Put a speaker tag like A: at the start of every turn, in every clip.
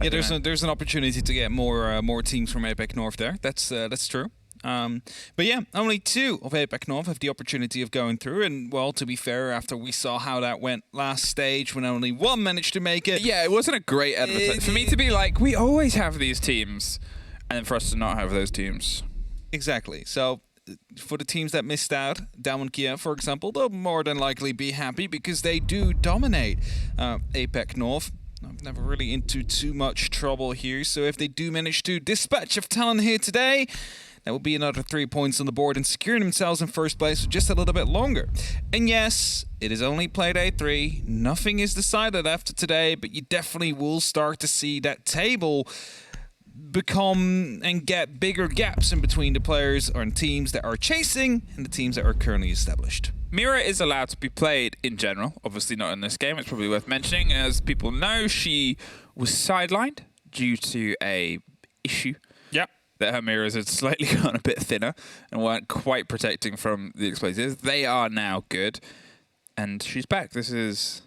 A: Yeah, there's an opportunity to get more teams from APAC North there. That's true. But yeah, only 2 of APAC North have the opportunity of going through, and well, to be fair, after we saw how that went last stage when only 1 managed to make it.
B: Yeah, it wasn't a great advertisement. For me to be like, we always have these teams, and then for us to not have those teams.
A: Exactly. So for the teams that missed out, DAMWON Kia, for example, they'll more than likely be happy because they do dominate APAC North. I'm never really into too much trouble here, so if they do manage to dispatch of Talon here today, that would be another 3 points on the board and securing themselves in first place for just a little bit longer. And yes, it is only Playday 3. Nothing is decided after today, but you definitely will start to see that table become and get bigger gaps in between the players or teams that are chasing and the teams that are currently established.
B: Mira is allowed to be played in general, obviously not in this game. It's probably worth mentioning. As people know, she was sidelined due to a issue. Yep. That her mirrors had slightly gone a bit thinner and weren't quite protecting from the explosives. They are now good, and she's back. This is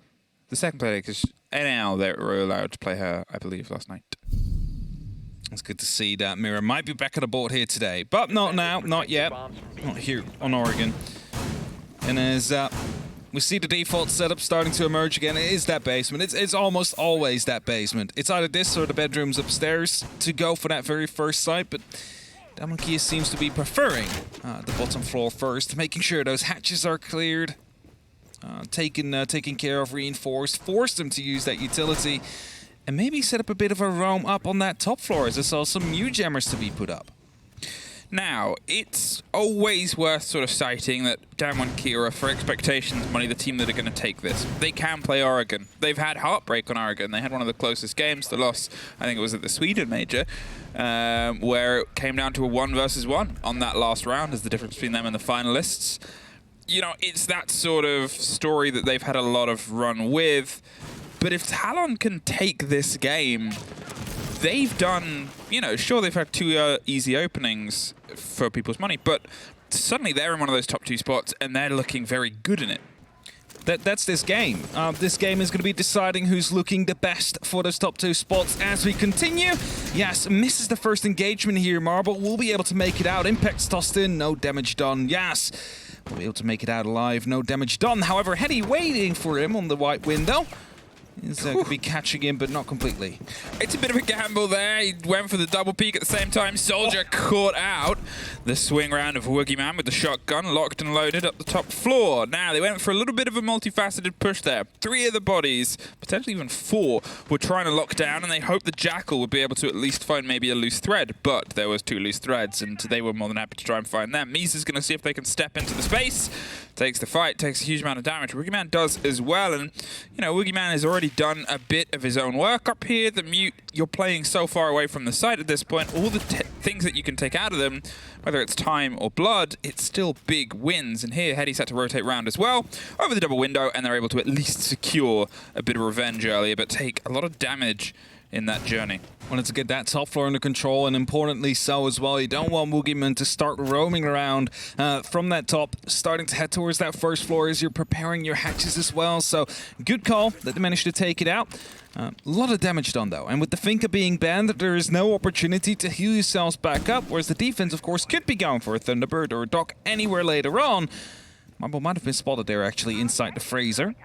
B: the second player because NL they were allowed to play her, I believe, last night.
A: It's good to see that Mira might be back on the board here today, but not now, not yet, not here on Oregon. And as we see the default setup starting to emerge again, it is that basement. It's almost always that basement. It's either this or the bedrooms upstairs to go for that very first site, but DAMWON Kia seems to be preferring the bottom floor first, making sure those hatches are cleared, taken care of, reinforced, force them to use that utility, and maybe set up a bit of a roam up on that top floor as I saw some new jammers to be put up.
B: Now, it's always worth sort of citing that DAMWON Kia are, for expectations money, the team that are going to take this. They can play Oregon. They've had heartbreak on Oregon. They had one of the closest games. The loss, I think it was at the Sweden Major, where it came down to a 1 versus 1 on that last round as the difference between them and the finalists. You know, it's that sort of story that they've had a lot of run with. But if Talon can take this game, they've done, you know, sure, they've had 2 easy openings for people's money, but suddenly they're in one of those top 2 spots and they're looking very good in it.
A: That's this game. This game is going to be deciding who's looking the best for those top 2 spots as we continue. Yes, misses the first engagement here. Marble will be able to make it out. Impact's tossed in, no damage done. Yes, will be able to make it out alive, no damage done. However, Hetty waiting for him on the white window. He's could be catching him, but not completely.
B: It's a bit of a gamble there. He went for the double peek at the same time. Soldier caught out. The swing round of Woogieman with the shotgun, locked and loaded up the top floor. Now, they went for a little bit of a multifaceted push there. 3 of the bodies, potentially even 4, were trying to lock down, and they hoped the Jackal would be able to at least find maybe a loose thread. But there was 2 loose threads, and they were more than happy to try and find them. Misa's going to see if they can step into the space. Takes the fight, takes a huge amount of damage. Woogieman does as well, and, you know, Woogieman has already done a bit of his own work up here. The mute, you're playing so far away from the site at this point. All the things that you can take out of them, whether it's time or blood, it's still big wins. And here, Hetty's had to rotate round as well over the double window, and they're able to at least secure a bit of revenge earlier, but take a lot of damage in that journey.
A: Wanted to get that top floor under control, and importantly so as well. You don't want Woogieman to start roaming around from that top, starting to head towards that first floor as you're preparing your hatches as well. So good call that they managed to take it out. A lot of damage done though, and with the Finka being banned, there is no opportunity to heal yourselves back up, whereas the defense of course could be going for a Thunderbird or a Dock anywhere later on. Marble might have been spotted there actually inside the freezer.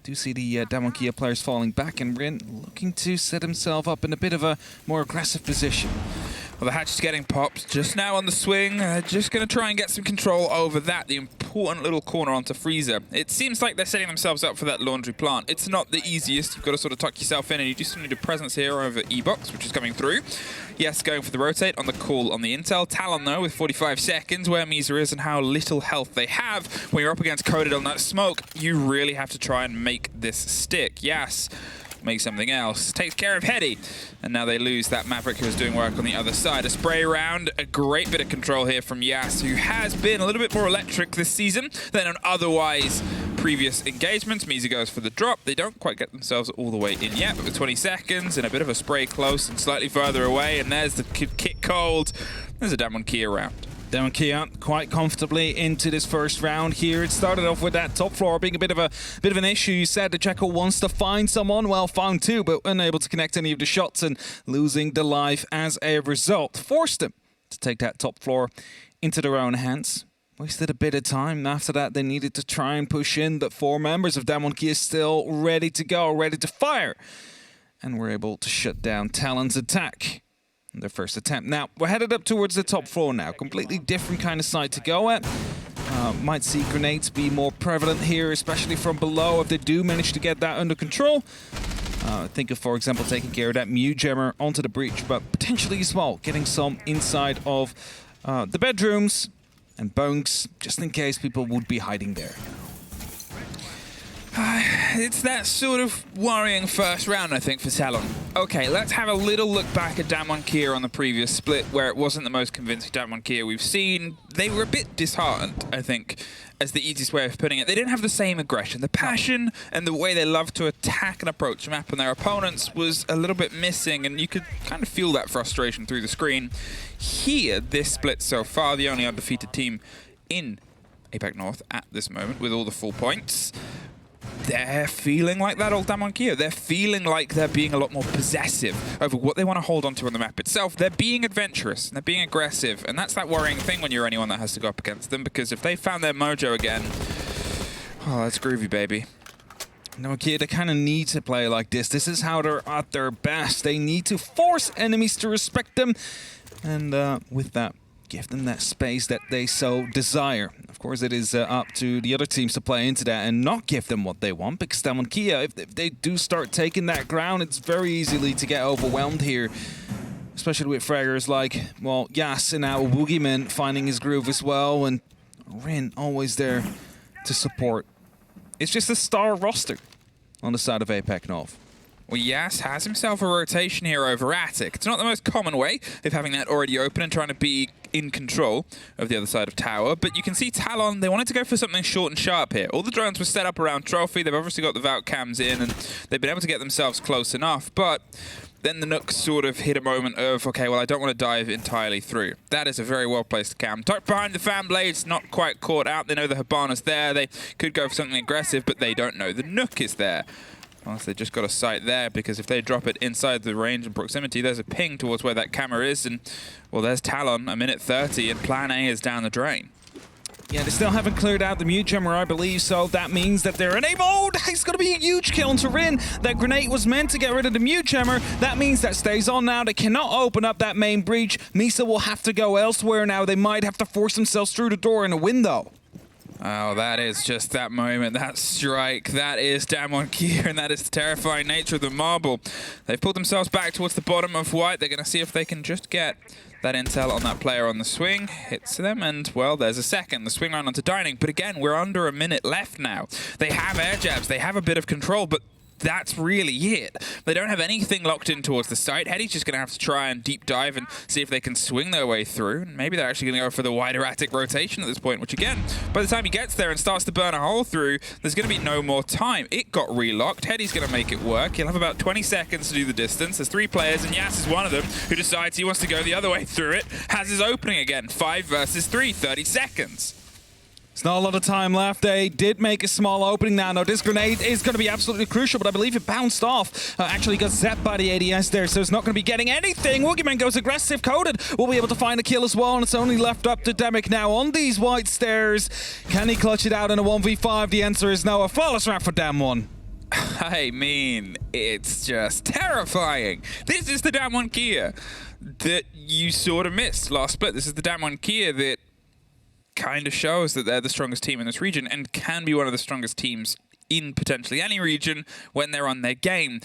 A: Do see the DAMWON Kia players falling back, and Rin looking to set himself up in a bit of a more aggressive position.
B: Well, the hatch is getting popped just now on the swing. Just going to try and get some control over that, the important little corner onto freezer. It seems like they're setting themselves up for that laundry plant. It's not the easiest. You've got to sort of tuck yourself in, and you just need a presence here over E-Box, which is coming through. Yes, going for the rotate on the call on the intel. Talon, though, with 45 seconds, where Misa is and how little health they have. When you're up against Coded on that smoke, you really have to try and make this stick. Yes, make something else. Takes care of Hetty. And now they lose that Maverick who was doing work on the other side. A spray round, a great bit of control here from Yas, who has been a little bit more electric this season than on otherwise previous engagements. Misa goes for the drop. They don't quite get themselves all the way in yet, but with 20 seconds and a bit of a spray close and slightly further away, and there's the kick cold. There's a DAMWON Kia round.
A: DAMWON Kia quite comfortably into this first round here. It started off with that top floor being a bit of an issue. You said the Jekyll wants to find someone, well, found two, but unable to connect any of the shots and losing the life as a result. Forced them to take that top floor into their own hands. Wasted a bit of time. After that, they needed to try and push in, but 4 members of DAMWON Kia still ready to go, ready to fire. And were able to shut down Talon's attack. Their first attempt. Now, we're headed up towards the top floor now. Completely different kind of site to go at. Might see grenades be more prevalent here, especially from below if they do manage to get that under control. Think of, for example, taking care of that Mew Jammer onto the breach, but potentially as well, getting some inside of the bedrooms and bunks, just in case people would be hiding there.
B: It's that sort of worrying first round, I think, for Talon. Okay, let's have a little look back at DAMWON Kia on the previous split, where it wasn't the most convincing DAMWON Kia we've seen. They were a bit disheartened, I think, as the easiest way of putting it. They didn't have the same aggression. The passion and the way they love to attack and approach the map and their opponents was a little bit missing, and you could kind of feel that frustration through the screen. Here, this split so far, the only undefeated team in APAC North at this moment with all the full points. They're feeling like that old DAMWON Kia. They're feeling like they're being a lot more possessive over what they want to hold onto on the map itself. They're being adventurous, and they're being aggressive, and that's that worrying thing when you're anyone that has to go up against them, because if they found their mojo again, oh, that's groovy, baby.
A: No, Kia, they kind of need to play like this. This is how they're at their best. They need to force enemies to respect them, and with that, give them that space that they so desire. Of course, it is up to the other teams to play into that and not give them what they want, because DAMWON Kia, if they do start taking that ground, it's very easily to get overwhelmed here, especially with fraggers like, well, Yas and now Woogieman finding his groove as well, and Rin always there to support. It's just a star roster on the side of APAC North.
B: Well, Yas has himself a rotation here over Attic. It's not the most common way of having that already open and trying to be in control of the other side of tower, but you can see Talon, they wanted to go for something short and sharp here. All the drones were set up around Trophy. They've obviously got the Valk cams in, and they've been able to get themselves close enough, but then the Nooks sort of hit a moment of, okay, well, I don't want to dive entirely through. That is a very well-placed cam. Tucked behind the fan blades, not quite caught out. They know the Hibana's there. They could go for something aggressive, but they don't know the Nook is there. Unless they just got a sight there, because if they drop it inside the range and proximity, there's a ping towards where that camera is, and, well, there's Talon, a minute 30, and plan A is down the drain.
A: Yeah, they still haven't cleared out the Mew Jammer, I believe, so that means that they're enabled. It's going to be a huge kill onto Rin. That grenade was meant to get rid of the Mew Jammer. That means that stays on now. They cannot open up that main breach. Misa will have to go elsewhere now. They might have to force themselves through the door in a window.
B: Oh, that is just that moment, that strike. That is DAMWON Kia, and that is the terrifying nature of the marble. They've pulled themselves back towards the bottom of white. They're going to see if they can just get that intel on that player on the swing. Hits them, and, well, there's a second. The swing round onto Dining, but again, we're under a minute left now. They have air jabs. They have a bit of control, but that's really it. They don't have anything locked in towards the site. Heady's just going to have to try and deep dive and see if they can swing their way through. And maybe they're actually going to go for the wider Attic rotation at this point, which again, by the time he gets there and starts to burn a hole through, there's going to be no more time. It got relocked. Heady's going to make it work. He'll have about 20 seconds to do the distance. There's 3 players, and Yas is one of them who decides he wants to go the other way through it. Has his opening again. 5 versus 3, 30 seconds.
A: There's not a lot of time left. They did make a small opening now. Now, this grenade is going to be absolutely crucial, but I believe it bounced off. Actually got zapped by the ADS there, so it's not going to be getting anything. Woogieman goes aggressive. Coded will be able to find a kill as well, and it's only left up to Demic now on these white stairs. Can he clutch it out in a 1v5? The answer is no. A flawless round for DAMWON.
B: I mean, it's just terrifying. This is the DAMWON Kia that you sort of missed last split. This is the DAMWON Kia that kind of shows that they're the strongest team in this region and can be one of the strongest teams in potentially any region when they're on their game.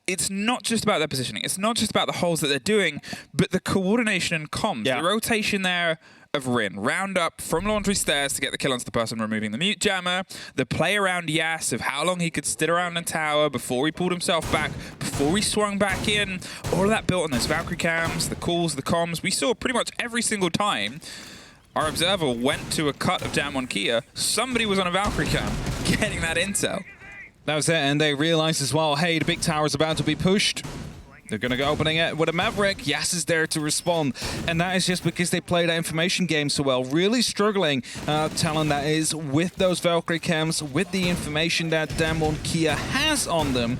B: It's not just about their positioning. It's not just about the holes that they're doing, but the coordination and comms. Yeah. The rotation there of Rin. Round up from Laundry Stairs to get the kill onto the person removing the Mute Jammer. The play around Yas of how long he could sit around in tower before he pulled himself back, before he swung back in. All of that built on those Valkyrie cams, the calls, the comms. We saw pretty much every single time our observer went to a cut of DAMWON Kia, somebody was on a Valkyrie cam getting that intel.
A: That was it, and they realized as well, hey, the big tower's about to be pushed. They're going to go opening it with a Maverick. Yas is there to respond. And that is just because they play that information game so well. Really struggling, Talon, that is, with those Valkyrie cams, with the information that DAMWON Kia has on them.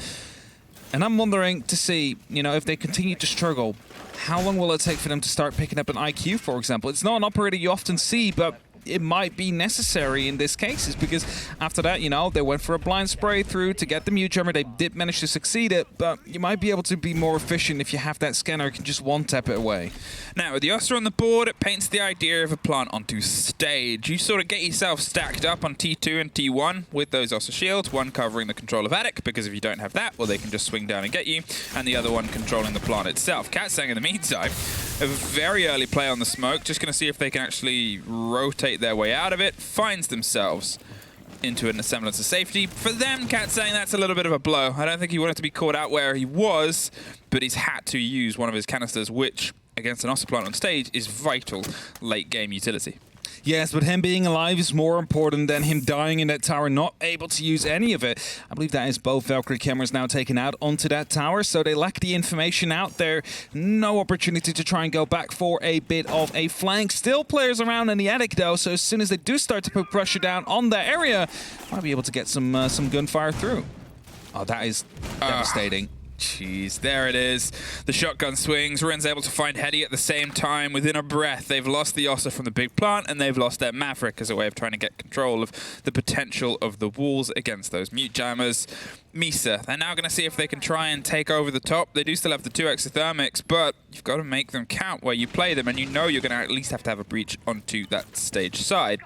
A: And I'm wondering to see, you know, if they continue to struggle, how long will it take for them to start picking up an IQ, for example? It's not an operator you often see, but it might be necessary in this case, because after that, you know, they went for a blind spray through to get the mute jammer. They did manage to succeed it, but you might be able to be more efficient if you have that scanner, can just one-tap it away.
B: Now, with the Oster on the board, it paints the idea of a plant onto stage. You sort of get yourself stacked up on T2 and T1 with those Oster shields, one covering the control of APAC, because if you don't have that, well, they can just swing down and get you, and the other one controlling the plant itself. Katsang, in the meantime, a very early play on the smoke, just going to see if they can actually rotate their way out of it, finds themselves into an semblance of safety. For them, Katsang, that's a little bit of a blow. I don't think he wanted to be caught out where he was, but he's had to use one of his canisters, which, against an Oster plant on stage, is vital late game utility.
A: Yes, but him being alive is more important than him dying in that tower, not able to use any of it. I believe that is both Valkyrie cameras now taken out onto that tower, so they lack the information out there. No opportunity to try and go back for a bit of a flank. Still players around in the attic, though, so as soon as they do start to put pressure down on that area, might be able to get some gunfire through. Oh, that is devastating.
B: Jeez, there it is. The shotgun swings. Ren's able to find Hedy at the same time. Within a breath, they've lost the Oster from the big plant, and they've lost their Maverick as a way of trying to get control of the potential of the walls against those mute jammers. Misa, they're now going to see if they can try and take over the top. They do still have the 2 exothermics, but you've got to make them count where you play them, and you know you're going to at least have to have a breach onto that stage side.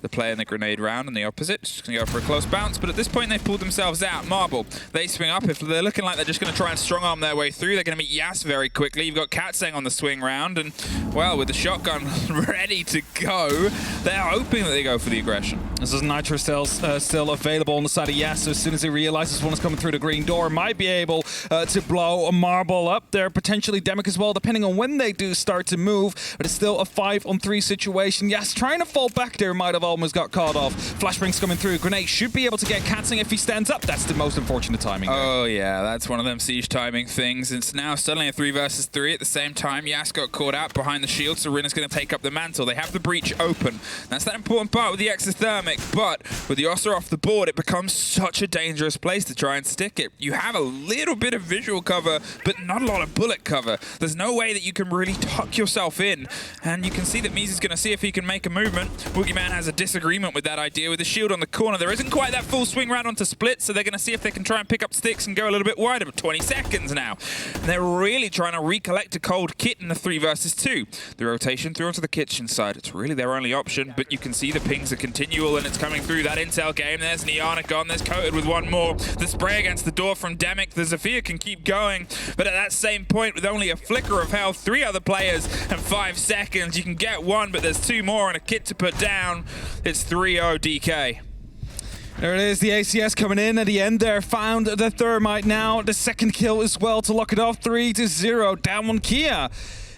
B: The play in the grenade round on the opposite, just going to go for a close bounce, but at this point they've pulled themselves out. Marble, they swing up. If they're looking like they're just going to try and strong arm their way through, they're going to meet Yas very quickly. You've got Katsang on the swing round, and, well, with the shotgun ready to go, they're hoping that they go for the aggression.
A: This is Nitro still available on the side of Yas, so as soon as he realizes one is coming through the green door, might be able to blow a Marble up there, potentially Demic as well, depending on when they do start to move, but it's still a 5-on-3 situation. Yas trying to fall back there, might have almost got caught off. Flashbang's coming through. Grenade should be able to get Katsang if he stands up. That's the most unfortunate timing there.
B: Oh, yeah, that's one of them siege timing things. It's now suddenly a 3 versus 3 at the same time. Yas got caught out behind the shield, so Rin is going to take up the mantle. They have the breach open. That's that important part with the exothermic, but with the Oster off the board, it becomes such a dangerous place to try and stick it. You have a little bit of visual cover, but not a lot of bullet cover. There's no way that you can really tuck yourself in, and you can see that Misa's going to see if he can make a movement. Boogeyman has a disagreement with that idea. With the shield on the corner, there isn't quite that full swing round onto split, so they're going to see if they can try and pick up sticks and go a little bit wider. But 20 seconds now. And they're really trying to recollect a cold kit in the 3 versus 2. The rotation through onto the kitchen side, it's really their only option, but you can see the pings are continual and it's coming through that intel game. There's Niana gone, there's Coated with one more. The spray against the door from Demic, the Zephyr can keep going, but at that same point, with only a flicker of health, 3 other players and 5 seconds, you can get one, but there's 2 more and a kit to put down. It's 3-0 DK.
A: There it is, the ACS coming in at the end there. Found the thermite now. The second kill as well to lock it off. 3-0. DAMWON Kia.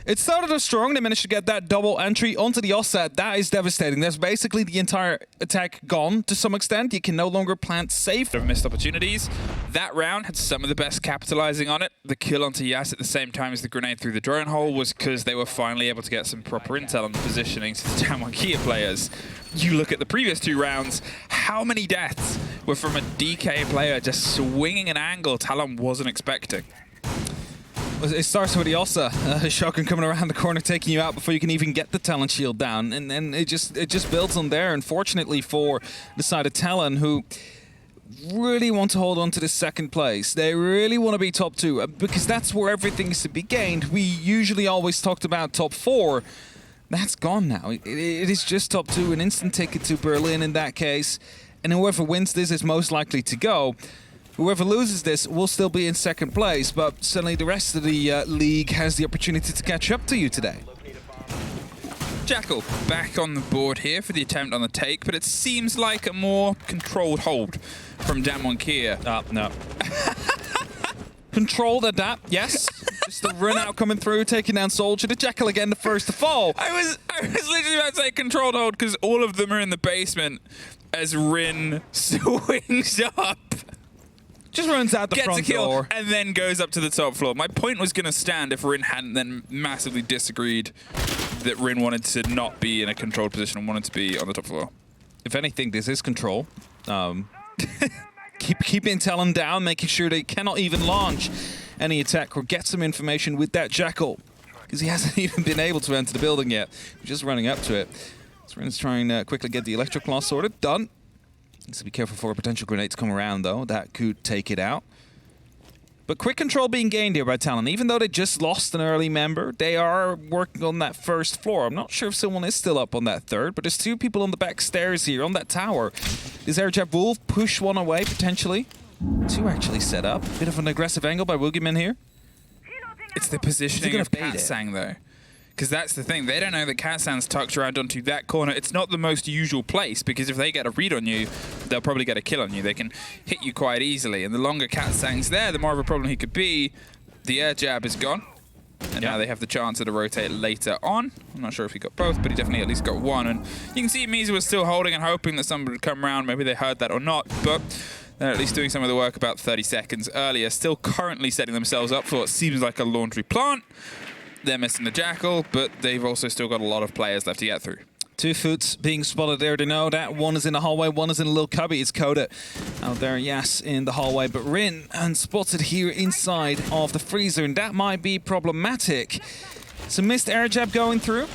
A: It started off strong. They managed to get that double entry onto the offset. That is devastating. There's basically the entire attack gone to some extent. You can no longer plant safe.
B: Of missed opportunities. That round had some of the best capitalizing on it. The kill onto Yas at the same time as the grenade through the drone hole was because they were finally able to get some proper intel on the positioning to the DAMWON Kia players. You look at the previous 2 rounds, how many deaths were from a DK player just swinging an angle Talon wasn't expecting?
A: It starts with the Osa, shotgun coming around the corner, taking you out before you can even get the Talon shield down, and it just builds on there. Unfortunately for the side of Talon, who really want to hold on to the second place. They really want to be top 2 because that's where everything is to be gained. We usually always talked about top 4. That's gone now. It is just top 2, an instant ticket to Berlin in that case, and whoever wins this is most likely to go. Whoever loses this will still be in second place, but suddenly the rest of the league has the opportunity to catch up to you today.
B: Jackal back on the board here for the attempt on the take, but it seems like a more controlled hold from DAMWON Kia.
A: No. Controlled adapt, yes. Just the run out coming through, taking down Soldier. The Jackal again, the first to fall.
B: I was literally about to say controlled hold because all of them are in the basement as Rin swings up.
A: Just runs out the
B: gets
A: front
B: a kill,
A: door.
B: and then goes up to the top floor. My point was going to stand if Rin hadn't then massively disagreed that Rin wanted to not be in a controlled position and wanted to be on the top floor.
A: If anything, this is control. Keeping Talon down, making sure they cannot even launch any attack or get some information with that Jackal, because he hasn't even been able to enter the building yet. We're just running up to it. So Rin's trying to quickly get the Electro Claw sorted. Done. Needs to be careful for a potential grenade to come around, though. That could take it out. But quick control being gained here by Talon. Even though they just lost an early member, they are working on that first floor. I'm not sure if someone is still up on that third, but there's 2 people on the back stairs here on that tower. Does Airjab Wolf push one away, potentially? 2 actually set up. Bit of an aggressive angle by Woogieman here.
B: It's the positioning of
A: bait it?
B: Katsang, though. Because that's the thing. They don't know that Katsang's tucked around onto that corner. It's not the most usual place, because if they get a read on you, they'll probably get a kill on you. They can hit you quite easily. And the longer Katsang's there, the more of a problem he could be. The air jab is gone. And now they have the chance to rotate later on. I'm not sure if he got both, but he definitely at least got one. And you can see Misa was still holding and hoping that somebody would come around. Maybe they heard that or not, but they're at least doing some of the work about 30 seconds earlier. Still currently setting themselves up for what seems like a laundry plant. They're missing the Jackal, but they've also still got a lot of players left to get through.
A: 2 Foots being spotted there to know that. One is in the hallway, one is in a little cubby. It's Coda out there, yes, in the hallway. But Rin unspotted here inside of the freezer, and that might be problematic. Some missed air jab going through.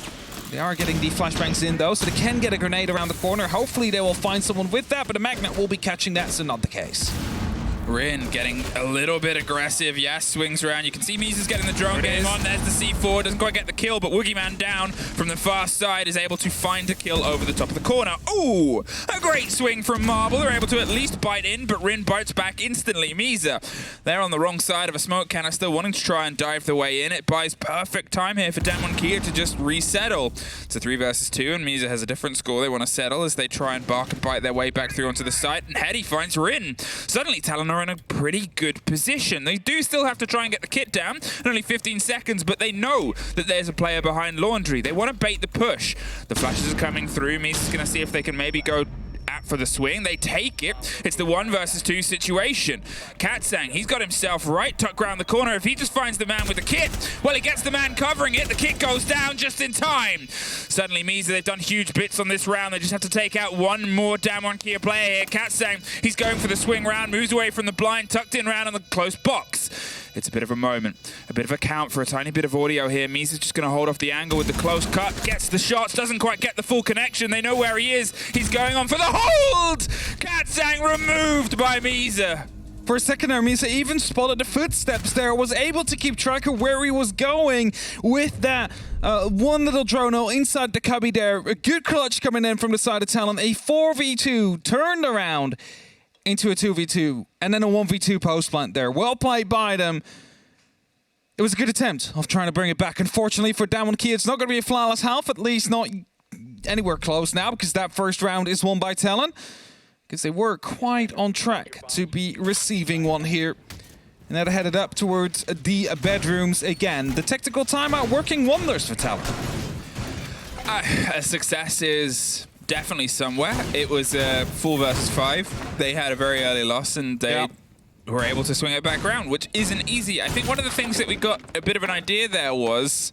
A: They are getting the flashbangs in, though, so they can get a grenade around the corner. Hopefully they will find someone with that, but the Magnet will be catching that, so not the case.
B: Rin getting a little bit aggressive. Yes, swings around. You can see Misa's getting the drone game on. There's the C4. Doesn't quite get the kill, but Woogieman down from the far side is able to find a kill over the top of the corner. Ooh, a great swing from Marble. They're able to at least bite in, but Rin bites back instantly. Misa, they're on the wrong side of a smoke canister, wanting to try and dive the way in. It buys perfect time here for DAMWON Kia to just resettle. It's a 3 versus 2, and Misa has a different score. They want to settle as they try and bark and bite their way back through onto the site, and Hetty finds Rin. Suddenly, Talon are in a pretty good position. They do still have to try and get the kit down in only 15 seconds, but they know that there's a player behind Laundry. They want to bait the push. The flashes are coming through. Misa's going to see if they can maybe go for the swing. They take it. It's the 1 versus 2 situation. Katsang, he's got himself right tucked around the corner. If he just finds the man with the kit, well, he gets the man covering it. The kit goes down just in time. Suddenly, Misa, they've done huge bits on this round. They just have to take out one more DAMWON Kia player here. Katsang, he's going for the swing round, moves away from the blind, tucked in round on the close box. It's a bit of a moment, a bit of a count for a tiny bit of audio here. Misa's just going to hold off the angle with the close cut, gets the shots, doesn't quite get the full connection. They know where he is. He's going on for the hold! Katsang removed by Misa.
A: For a second there, Misa even spotted the footsteps there, was able to keep track of where he was going with that one little drono inside the cubby there. A good clutch coming in from the side of Talon. A 4v2 turned around into a 2v2, and then a 1v2 post plant there. Well played by them. It was a good attempt of trying to bring it back. Unfortunately for DAMWON Kia, it's not going to be a flawless half, at least not anywhere close now, because that first round is won by Talon, because they were quite on track to be receiving one here. And they're headed up towards the bedrooms again. The tactical timeout working wonders for Talon.
B: A success is definitely somewhere. It was 4 versus 5. They had a very early loss, and they were able to swing it back around, which isn't easy. I think one of the things that we got a bit of an idea there was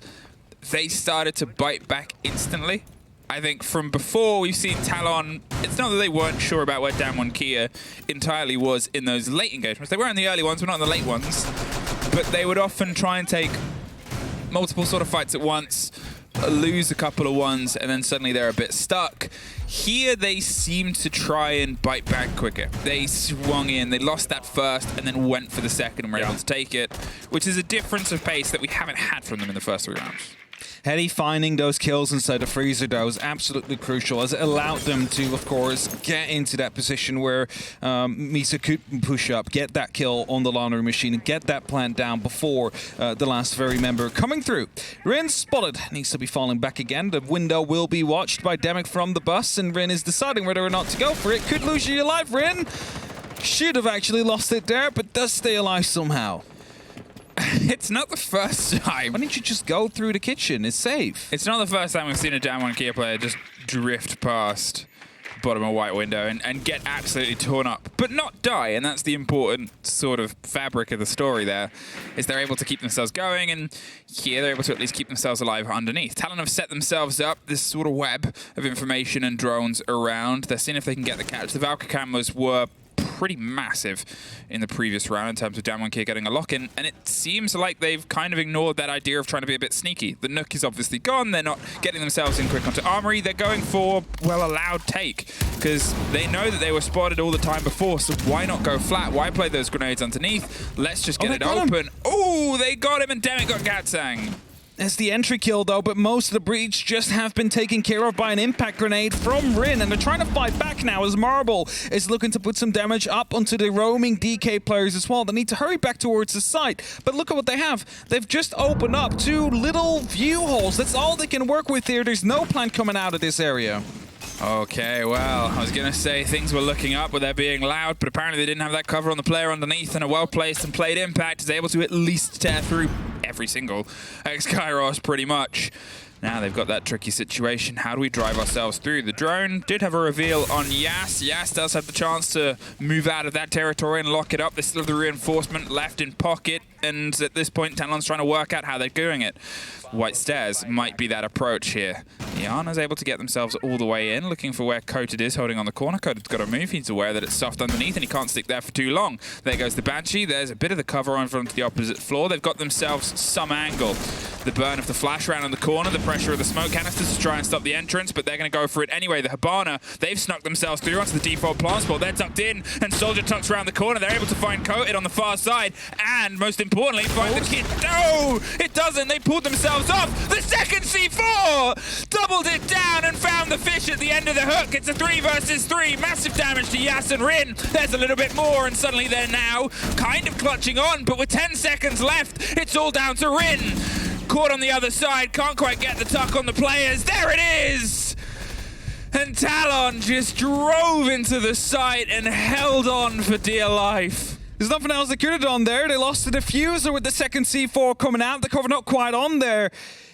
B: they started to bite back instantly. I think from before we've seen Talon, it's not that they weren't sure about where DAMWON Kia entirely was in those late engagements. They were in the early ones, but not in the late ones. But they would often try and take multiple sort of fights at once, lose a couple of ones, and then suddenly they're a bit stuck. Here they seem to try and bite back quicker. They swung in, they lost that first, and then went for the second and were able to take it, which is a difference of pace that we haven't had from them in the first 3 rounds.
A: Hetty finding those kills inside the freezer, though, is absolutely crucial, as it allowed them to, of course, get into that position where Misa could push up, get that kill on the laundry machine, and get that plant down before the last very member coming through. Rin spotted, needs to be falling back again. The window will be watched by Demic from the bus, and Rin is deciding whether or not to go for it. Could lose you your life, Rin. Should have actually lost it there, but does stay alive somehow.
B: It's not the first time.
A: Why didn't you just go through the kitchen? It's safe.
B: It's not the first time we've seen a DAMWON Kia player just drift past bottom of white window and get absolutely torn up, but not die. And that's the important sort of fabric of the story there, is they're able to keep themselves going, and here they're able to at least keep themselves alive underneath. Talon have set themselves up this sort of web of information and drones around. They're seeing if they can get the catch. The Valkyrie cameras were pretty massive in the previous round in terms of DAMWON getting a lock-in, and it seems like they've kind of ignored that idea of trying to be a bit sneaky. The Nook is obviously gone. They're not getting themselves in quick onto Armory. They're going for, well, a loud take, because they know that they were spotted all the time before, so why not go flat? Why play those grenades underneath? Let's just get it open. Oh, they got him, and damn it, got Gatsang.
A: It's the entry kill, though, but most of the breach just have been taken care of by an impact grenade from Rin, and they're trying to fight back now as Marble is looking to put some damage up onto the roaming DK players as well. They need to hurry back towards the site, but look at what they have. They've just opened up 2 little view holes. That's all they can work with here. There's no plant coming out of this area.
B: Okay, well, I was going to say things were looking up with there being loud, but apparently they didn't have that cover on the player underneath, and a well-placed and played impact is able to at least tear through every single X-Kairos pretty much. Now they've got that tricky situation. How do we drive ourselves through? The drone did have a reveal on Yas. Yas does have the chance to move out of that territory and lock it up. They still have the reinforcement left in pocket, and at this point, Talon's trying to work out how they're doing it. White Stairs might be that approach here. Iana's able to get themselves all the way in, looking for where Coated is, holding on the corner. Coted's got to move. He's aware that it's soft underneath, and he can't stick there for too long. There goes the Banshee. There's a bit of the cover on front of the opposite floor. They've got themselves some angle. The burn of the flash round in the corner, the pressure of the smoke canisters to try and stop the entrance, but they're going to go for it anyway. The Hibana, they've snuck themselves through onto the default plant spot. They're tucked in, and Soldier tucks around the corner. They're able to find Coated on the far side, and most importantly, find the kid. No, it doesn't. They pulled themselves off. The second C4 doubled it down and found the fish at the end of the hook. It's a 3 versus 3. Massive damage to Yas and Rin. There's a little bit more, and suddenly they're now kind of clutching on, but with 10 seconds left, it's all down to Rin. Caught on the other side, can't quite get the tuck on the players. There it is! And Talon just drove into the site and held on for dear life.
A: There's nothing else they could have done there. They lost the diffuser with the second C4 coming out. The cover not quite on there.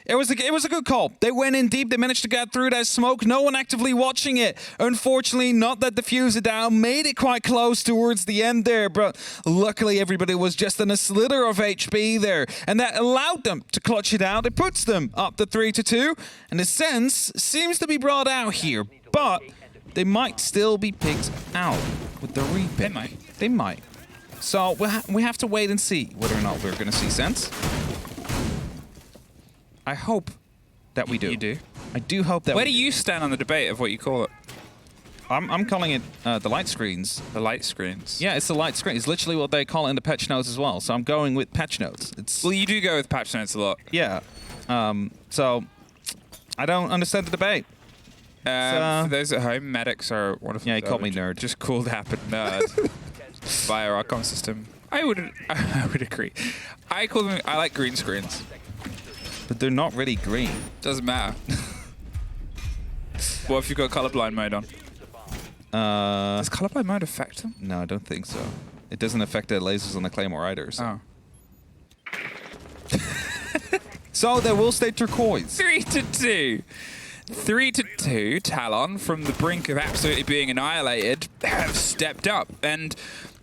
A: It was a good call. They went in deep. They managed to get through that smoke. No one actively watching it. Unfortunately, not that diffuser down. Made it quite close towards the end there, but luckily everybody was just in a slither of HP there, and that allowed them to clutch it out. It puts them up to 3-2, and the sense seems to be brought out here, but they might still be picked out with the repick.
B: They might.
A: They might. So we have to wait and see whether or not we're going to see sense. I hope that we do.
B: You do?
A: I do hope that
B: Where do you stand on the debate of what you call it?
A: I'm calling it the light screens.
B: The light screens?
A: Yeah, it's the light screen. It's literally what they call it in the patch notes as well. So I'm going with patch notes.
B: Well, you do go with patch notes a lot.
A: Yeah. So I don't understand the debate.
B: For those at home, medics are wonderful.
A: Yeah, he called me nerd.
B: Just called Happen nerd by our Archon system. I would agree. I like green screens.
A: But they're not really green.
B: Doesn't matter. What if you've got colorblind mode on? Does colorblind mode affect them?
A: No, I don't think so. It doesn't affect the lasers on the Claymore either. So.
B: Oh.
A: So they will stay turquoise.
B: 3-2. 3-2. Talon, from the brink of absolutely being annihilated, have stepped up. And,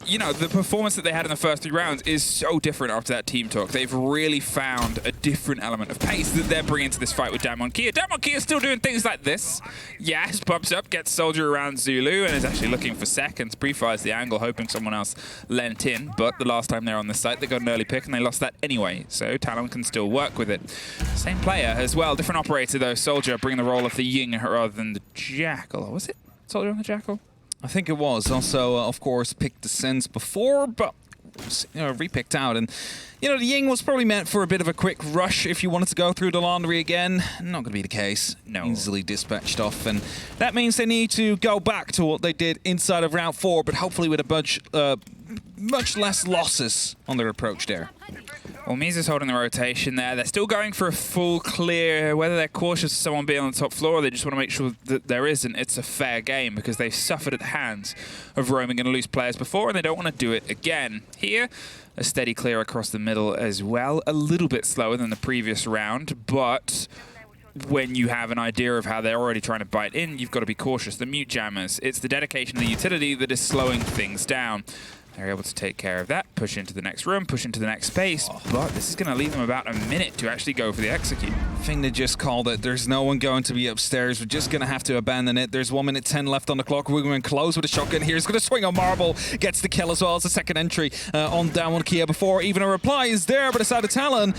B: you know, the performance that they had in the first 3 rounds is so different after that team talk. They've really found a different element of pace that they're bringing to this fight with DAMWON. DAMWON is still doing things like this. Yas bumps up, gets Soldier around Zulu, and is actually looking for seconds. Pre-fires the angle, hoping someone else lent in. But the last time they were on this site, they got an early pick, and they lost that anyway. So Talon can still work with it. Same player as well. Different operator, though. Soldier bringing the role of the Ying rather than the Jackal. Or was it Soldier on the Jackal?
A: I think it was. Also, of course, picked the Sense before, but repicked out. And, you know, the Ying was probably meant for a bit of a quick rush if you wanted to go through the laundry again. Not going to be the case.
B: No.
A: Easily dispatched off. And that means they need to go back to what they did inside of round 4, but hopefully with a much less losses on their approach there.
B: Well, Misa's holding the rotation there. They're still going for a full clear. Whether they're cautious of someone being on the top floor or they just want to make sure that there isn't, it's a fair game because they've suffered at the hands of roaming and loose players before and they don't want to do it again. Here, a steady clear across the middle as well. A little bit slower than the previous round, but when you have an idea of how they're already trying to bite in, you've got to be cautious. The mute jammers, it's the dedication of the utility that is slowing things down. They're able to take care of that, push into the next room, push into the next space, but this is going to leave them about a minute to actually go for the execute.
A: I think they just called it. There's no one going to be upstairs. We're just going to have to abandon it. There's 1 minute 10 left on the clock. We're going to close with a shotgun here. He's going to swing on Marble. Gets the kill as well as the second entry on DAMWON Kia before even a reply is there, but it's out of Talon.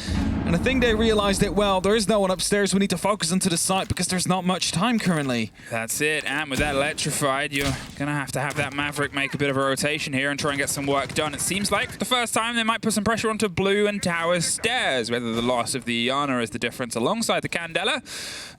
A: And I think they realized that, well, there is no one upstairs. We need to focus into the site because there's not much time currently.
B: That's it. And with that electrified, you're going to have that Maverick make a bit of a rotation here and try and get some work done. It seems like for the first time they might put some pressure onto Blue and Tower stairs, whether the loss of the Iana is the difference alongside the Candela.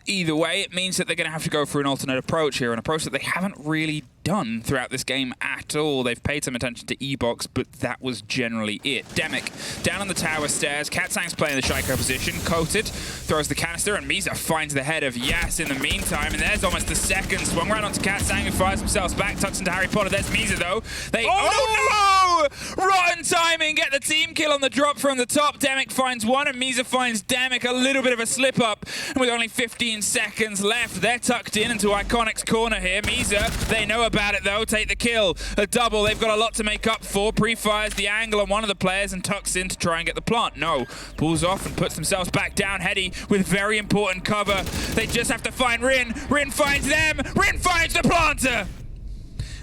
B: Either way, it means that they're going to have to go for an alternate approach here, an approach that they haven't really done throughout this game at all. They've paid some attention to E-Box, but that was generally it. Demic down on the tower stairs. Katsang's playing the Shaiko position. Coated throws the canister, and Misa finds the head of Yas in the meantime. And there's almost the second. Swung right onto Katsang, who fires themselves back. Tucks into Harry Potter. There's Misa, though. Oh, no! Rotten timing. Get the team kill on the drop from the top. Demic finds one, and Misa finds Demic. A little bit of a slip-up. And with only 15 seconds left, they're tucked in into Iconic's corner here. Misa, they know about it, though. Take the kill. A double. They've got a lot to make up for. Pre-fires the angle on one of the players and tucks in to try and get the plant. No. Pulls off and puts themselves back down. Heady with very important cover. They just have to find Rin. Rin finds them. Rin finds the planter.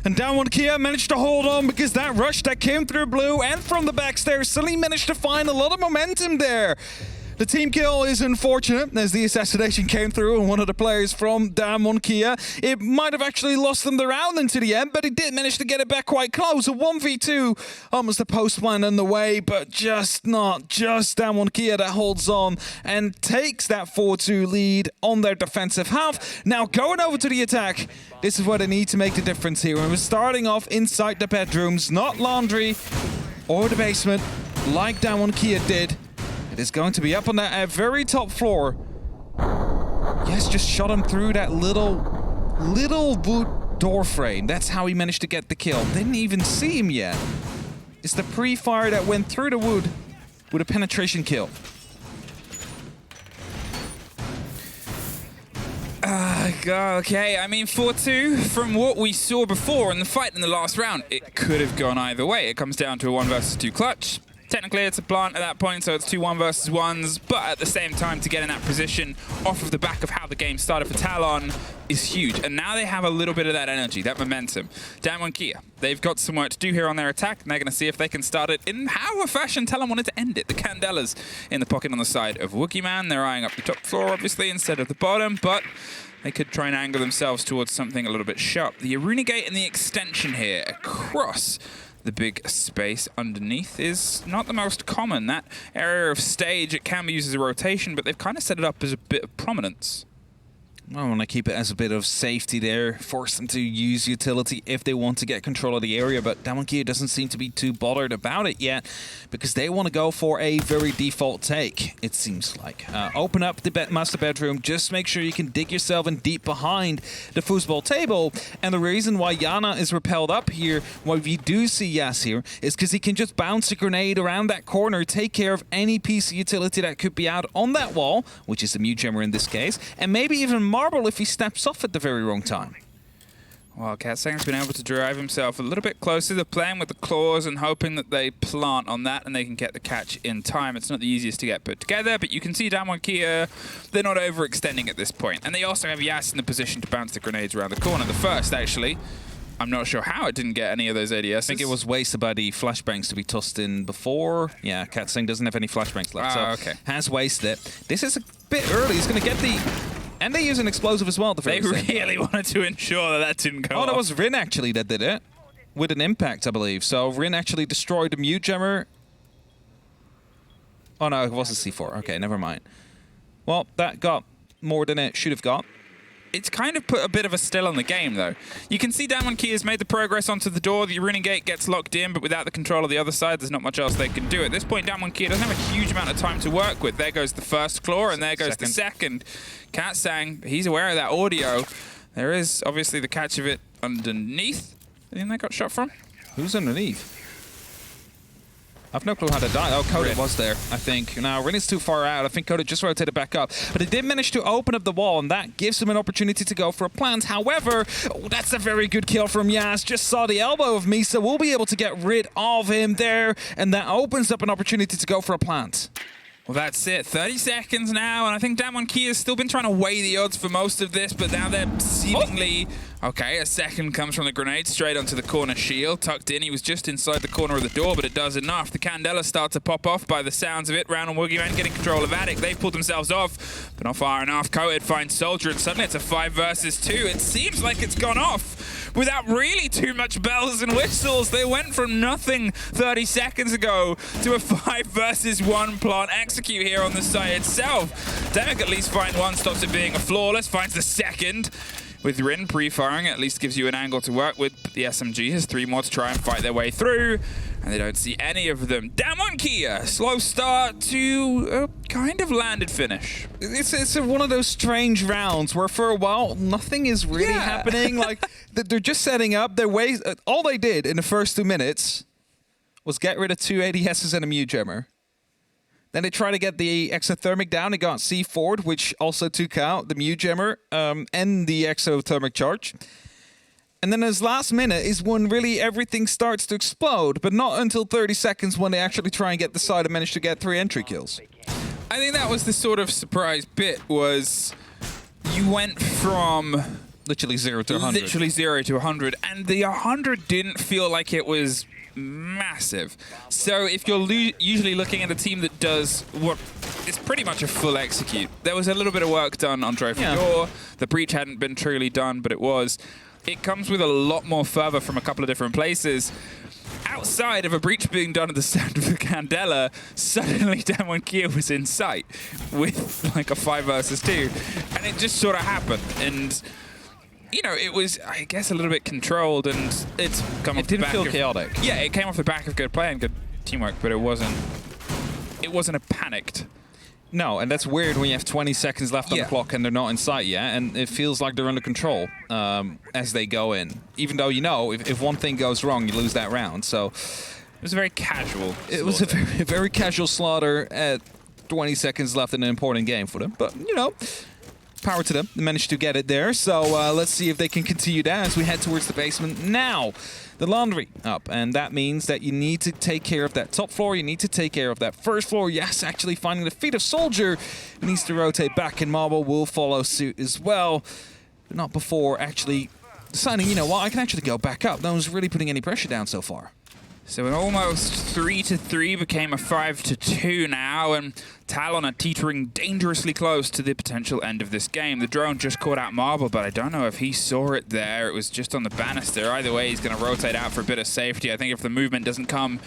A: And DAMWON Kia managed to hold on because that rush that came through Blue and from the backstairs suddenly managed to find a lot of momentum there. The team kill is unfortunate as the assassination came through and one of the players from DAMWON Kia. It might have actually lost them the round into the end, but he did manage to get it back quite close. A 1v2, almost a post plan on the way, but just DAMWON Kia that holds on and takes that 4-2 lead on their defensive half. Now going over to the attack, this is where they need to make the difference here. And we're starting off inside the bedrooms, not laundry or the basement like DAMWON Kia did. It is going to be up on that very top floor. Yes, just shot him through that little wood door frame. That's how he managed to get the kill. Didn't even see him yet. It's the pre-fire that went through the wood with a penetration kill.
B: Okay, I mean 4-2, from what we saw before in the fight in the last round, it could have gone either way. It comes down to a 1 versus 2 clutch. Technically, it's a plant at that point, so it's 2 1 versus 1s, but at the same time, to get in that position off of the back of how the game started for Talon is huge. And now they have a little bit of that energy, that momentum. DAMWON Kia, they've got some work to do here on their attack, and they're going to see if they can start it in how a fashion Talon wanted to end it. The Candelas in the pocket on the side of Wookieeman. They're eyeing up the top floor, obviously, instead of the bottom, but they could try and angle themselves towards something a little bit sharp. The Arunigate and the extension here across the big space underneath is not the most common. That area of stage, it can be used as a rotation, but they've kind of set it up as a bit of prominence.
A: I want to keep it as a bit of safety there, force them to use utility if they want to get control of the area, but DAMWON Kia doesn't seem to be too bothered about it yet because they want to go for a very default take, it seems like. Open up the master bedroom, just make sure you can dig yourself in deep behind the foosball table, and the reason why Yana is repelled up here, why we do see Yas here, is because he can just bounce a grenade around that corner, take care of any piece of utility that could be out on that wall, which is the mute jammer in this case, and maybe even Marble if he steps off at the very wrong time.
B: Well, Katsang's been able to drive himself a little bit closer. They're playing with the claws and hoping that they plant on that and they can get the catch in time. It's not the easiest to get put together, but you can see DAMWON Kia, they're not overextending at this point. And they also have Yas in the position to bounce the grenades around the corner. The first, actually, I'm not sure how it didn't get any of those ADS.
A: I think it was wasted by the flashbangs to be tossed in before. Yeah, Katsang doesn't have any flashbangs left, so
B: okay.
A: Has wasted it. This is a bit early. He's going to get the... And they use an explosive as well.
B: They really wanted to ensure that didn't go off.
A: That was Rin actually that did it. With an impact, I believe. So Rin actually destroyed the mute jammer. Oh no, it was a C4. Okay, never mind. Well, that got more than it should have got.
B: It's kind of put a bit of a still on the game, though. You can see DAMWON Kia has made the progress onto the door. The Arunigate gets locked in, but without the control of the other side, there's not much else they can do. At this point, DAMWON Kia doesn't have a huge amount of time to work with. There goes the first claw, and there goes the second. Katsang, he's aware of that audio. There is obviously the catch of it underneath. I think they got shot from.
A: Who's underneath? I've no clue how to die. Oh, Coda was there, I think. Now, Rin is too far out. I think Coda just rotated back up. But he did manage to open up the wall, and that gives him an opportunity to go for a plant. However, that's a very good kill from Yas. Just saw the elbow of Misa. We'll be able to get rid of him there, and that opens up an opportunity to go for a plant.
B: Well, that's it. 30 seconds now, and I think DAMWON Kia's still been trying to weigh the odds for most of this, but now they're seemingly... Okay, a second comes from the grenade straight onto the corner shield. Tucked in, he was just inside the corner of the door, but it does enough. The Candela start to pop off by the sounds of it. Round and Woogieman getting control of APAC. They've pulled themselves off, but not far enough. Coated finds Soldier, and suddenly it's a 5 versus 2. It seems like it's gone off without really too much bells and whistles. They went from nothing 30 seconds ago to a 5 versus 1 plant execute here on the site itself. Demic at least finds one, stops it being a flawless, finds the second. With Rin pre-firing, at least gives you an angle to work with. But the SMG has 3 more to try and fight their way through, and they don't see any of them. DAMWON Kia, slow start to a kind of landed finish.
A: It's one of those strange rounds where for a while nothing is really happening. Like they're just setting up their ways. All they did in the first 2 minutes was get rid of 2 ADSs and a Mew Jammer. Then they tried to get the exothermic down. They got C forward, which also took out the Mew Jammer and the exothermic charge. And then his last minute is when really everything starts to explode, but not until 30 seconds when they actually try and get the side and manage to get 3 entry kills.
B: I think that was the sort of surprise bit, was you went from...
A: Literally 0 to 100.
B: Literally 0 to 100, and the 100 didn't feel like it was massive. So if you're usually looking at a team that does what is pretty much a full execute, there was a little bit of work done on Trophy Door. The breach hadn't been truly done, but it was. It comes with a lot more fervor from a couple of different places. Outside of a breach being done at the sound of the Candela, suddenly DAMWON Kia was in sight with like a 5 versus 2, and it just sort of happened. And you know, it was, I guess, a little bit controlled, and it's come off the back of...
A: It didn't feel chaotic.
B: Yeah, it came off the back of good play and good teamwork, but it wasn't a panicked.
A: No, and that's weird when you have 20 seconds left on the clock and they're not in sight yet, and it feels like they're under control as they go in. Even though, you know, if one thing goes wrong, you lose that round, so...
B: It was a very casual slaughter.
A: It was a very casual slaughter at 20 seconds left in an important game for them, but, you know... Power to them. They managed to get it there. So let's see if they can continue that as we head towards the basement. Now, the laundry up. And that means that you need to take care of that top floor. You need to take care of that first floor. Yes, actually finding the feet of Soldier. He needs to rotate back, and Marble will follow suit as well. But not before actually deciding, you know what, I can actually go back up. No one's really putting any pressure down so far.
B: So an almost 3-3 became a 5-2 now, and Talon are teetering dangerously close to the potential end of this game. The drone just caught out Marble, but I don't know if he saw it there. It was just on the banister. Either way, he's going to rotate out for a bit of safety. I think if the movement doesn't come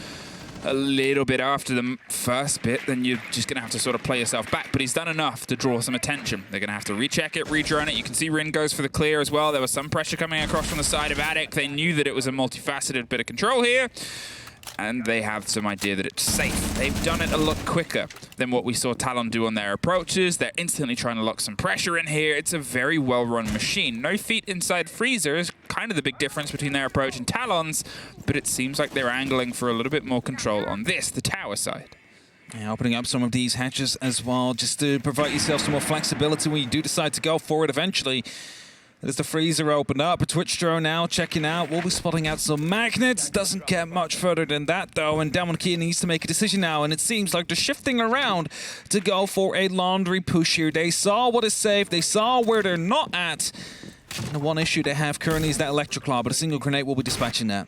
B: a little bit after the first bit, then you're just going to have to sort of play yourself back. But he's done enough to draw some attention. They're going to have to recheck it, redrone it. You can see Rin goes for the clear as well. There was some pressure coming across from the side of APAC. They knew that it was a multifaceted bit of control here, and they have some idea that it's safe. They've done it a lot quicker than what we saw Talon do on their approaches. They're instantly trying to lock some pressure in here. It's a very well-run machine. No feet inside Freezer is kind of the big difference between their approach and Talon's, but it seems like they're angling for a little bit more control on this, the tower side.
A: Yeah, opening up some of these hatches as well, just to provide yourself some more flexibility when you do decide to go for it eventually. There's the freezer opened up. A Twitch drone now checking out. We'll be spotting out some magnets. Doesn't get much further than that, though. And DAMWON Kia needs to make a decision now. And it seems like they're shifting around to go for a laundry push here. They saw what is safe. They saw where they're not at. And the one issue they have currently is that Electroclaw, but a single grenade will be dispatching that.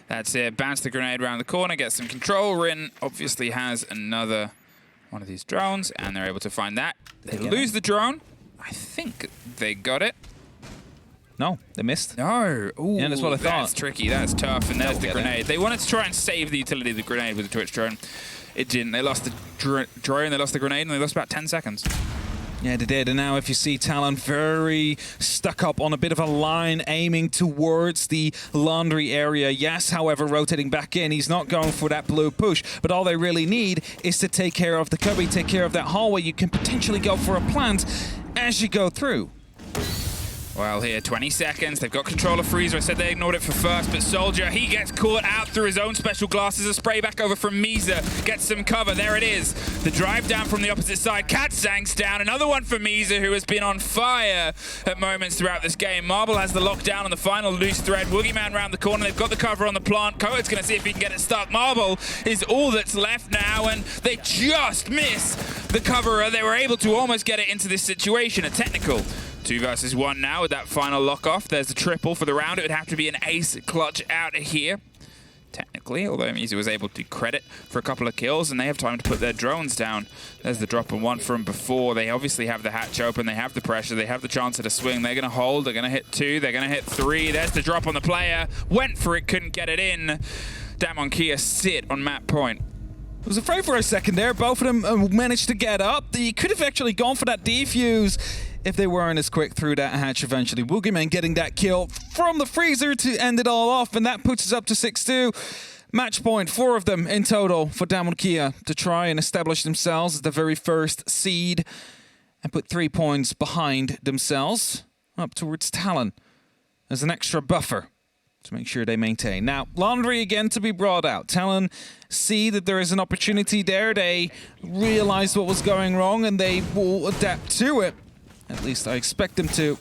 B: That's it. Bounce the grenade around the corner, get some control. Rin obviously has another one of these drones, and they're able to find that. They lose the drone. I think they got it.
A: No, they missed.
B: No. Ooh,
A: yeah, that's what I thought.
B: That's tricky. That's tough. And there's the grenade. They wanted to try and save the utility of the grenade with the Twitch drone. It didn't. They lost the drone, they lost the grenade, and they lost about 10 seconds.
A: Yeah, they did. And now if you see Talon very stuck up on a bit of a line aiming towards the laundry area. Yes, however, rotating back in. He's not going for that blue push. But all they really need is to take care of the cubby, take care of that hallway. You can potentially go for a plant as you go through.
B: Well, here, 20 seconds. They've got control of Freezer. I said they ignored it for first, but Soldier, he gets caught out through his own special glasses. A spray back over from Misa. Gets some cover. There it is. The drive down from the opposite side. Katsang's down. Another one for Misa, who has been on fire at moments throughout this game. Marble has the lockdown on the final loose thread. Woogieman round the corner. They've got the cover on the plant. Coet's going to see if he can get it stuck. Marble is all that's left now, and they just miss the coverer. They were able to almost get it into this situation. A technical. 2 versus 1 now with that final lock-off. There's the triple for the round. It would have to be an ace clutch out of here, technically, although Mizu was able to credit for a couple of kills, and they have time to put their drones down. There's the drop on one from before. They obviously have the hatch open. They have the pressure. They have the chance at a swing. They're going to hold. They're going to hit 2. They're going to hit 3. There's the drop on the player. Went for it. Couldn't get it in. DAMWON Kia sit on map point.
A: I was afraid for a second there. Both of them managed to get up. They could have actually gone for that defuse if they weren't as quick through that hatch eventually. Woogieman getting that kill from the freezer to end it all off, and that puts us up to 6-2. Match point, 4 of them in total for DAMWON Kia to try and establish themselves as the very first seed and put 3 points behind themselves up towards Talon as an extra buffer to make sure they maintain. Now, Laundry again to be brought out. Talon see that there is an opportunity there. They realized what was going wrong and they will adapt to it. At least I expect them to.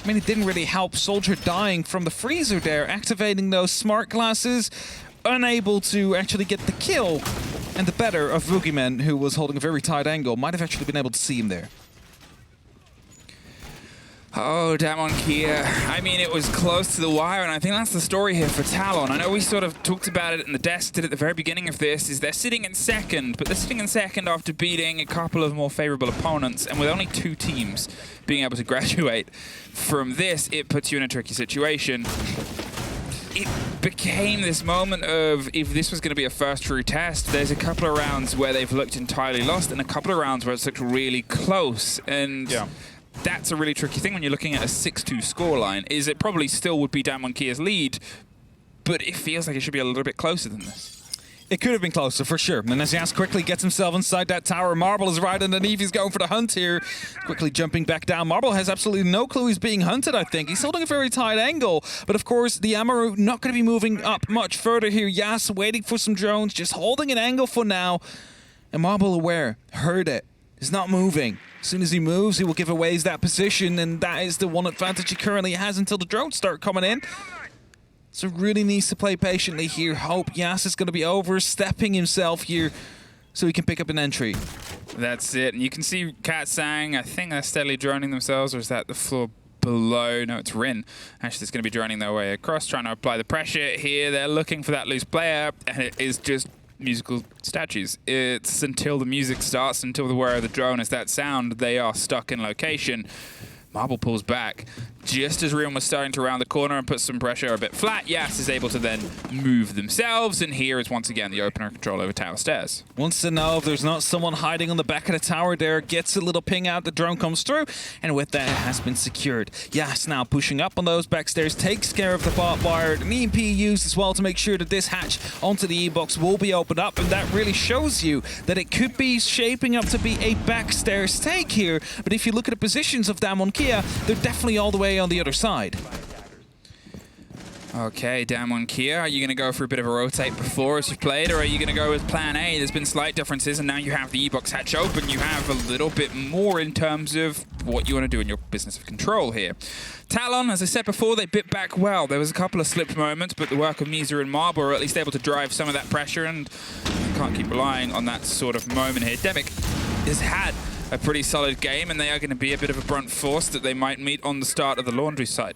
A: I mean, it didn't really help Soldier dying from the freezer there, activating those smart glasses, unable to actually get the kill. And the better of Woogieman, who was holding a very tight angle, might have actually been able to see him there.
B: Oh, DAMWON Kia. I mean, it was close to the wire, and I think that's the story here for Talon. I know we sort of talked about it in the desk did at the very beginning of this, is they're sitting in second, but they're sitting in second after beating a couple of more favorable opponents, and with only 2 teams being able to graduate from this, it puts you in a tricky situation. It became this moment of, if this was going to be a first true test, there's a couple of rounds where they've looked entirely lost, and a couple of rounds where it's looked really close, and yeah. That's a really tricky thing when you're looking at a 6-2 scoreline, is it probably still would be DAMWON Kia's lead, but it feels like it should be a little bit closer than this.
A: It could have been closer, for sure. And as Yas quickly gets himself inside that tower, Marble is right underneath. He's going for the hunt here. Quickly jumping back down. Marble has absolutely no clue he's being hunted, I think. He's holding a very tight angle. But of course, the Amaru not going to be moving up much further here. Yas waiting for some drones, just holding an angle for now. And Marble aware, heard it. He's not moving. As soon as he moves, he will give away that position, and that is the one advantage he currently has until the drones start coming in. So really needs to play patiently here. Hope Yas is going to be overstepping himself here so he can pick up an entry.
B: That's it. And you can see Katsang, I think they're steadily droning themselves, or is that the floor below? No, it's Rin. Actually, it's going to be droning their way across, trying to apply the pressure here. They're looking for that loose player, and it is just musical statues. It's until the music starts, until the whir of the drone is that sound, they are stuck in location. Marble pulls back just as Rion was starting to round the corner and put some pressure a bit flat. Yas is able to then move themselves, and here is once again the opener control over tower stairs.
A: Wants to know if there's not someone hiding on the back of the tower there, gets a little ping out, the drone comes through, and with that it has been secured. Yas now pushing up on those back stairs, takes care of the barbed wire, an EMP used as well to make sure that this hatch onto the E-box will be opened up, and that really shows you that it could be shaping up to be a backstairs take here, but if you look at the positions of DAMWON Kia, they're definitely all the way on the other side.
B: Okay, DAMWON Kia, are you going to go for a bit of a rotate before as you've played, or are you going to go with plan A? There's been slight differences, and now you have the E-box hatch open. You have a little bit more in terms of what you want to do in your business of control here. Talon, as I said before, they bit back well. There was a couple of slipped moments, but the work of Misa and Marble are at least able to drive some of that pressure, and you can't keep relying on that sort of moment here. Demic has had a pretty solid game, and they are going to be a bit of a brunt force that they might meet on the start of the laundry side.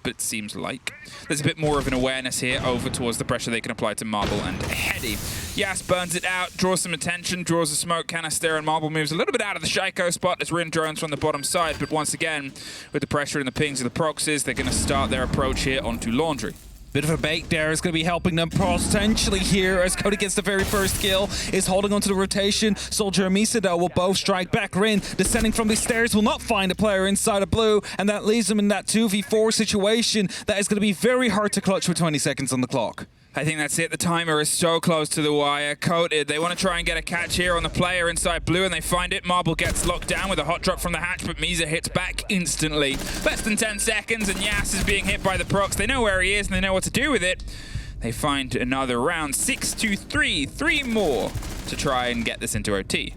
B: But it seems like there's a bit more of an awareness here over towards the pressure they can apply to Marble and Heady. Yas burns it out, draws some attention, draws a smoke canister, and Marble moves a little bit out of the Shaiko spot as Rin drones from the bottom side. But once again, with the pressure and the pings of the proxies, they're going to start their approach here onto laundry.
A: Bit of a bait there is going to be helping them potentially here as Cody gets the very first kill, is holding onto the rotation. Soldier and Misa though will both strike back. Rin descending from the stairs will not find a player inside of blue, and that leaves them in that 2v4 situation that is going to be very hard to clutch with 20 seconds on the clock.
B: I think that's it. The timer is so close to the wire. Coated. They want to try and get a catch here on the player inside blue, and they find it. Marble gets locked down with a hot drop from the hatch, but Misa hits back instantly. Less than 10 seconds, and Yas is being hit by the procs. They know where he is, and they know what to do with it. They find another round. 6-3. 3 more to try and get this into OT.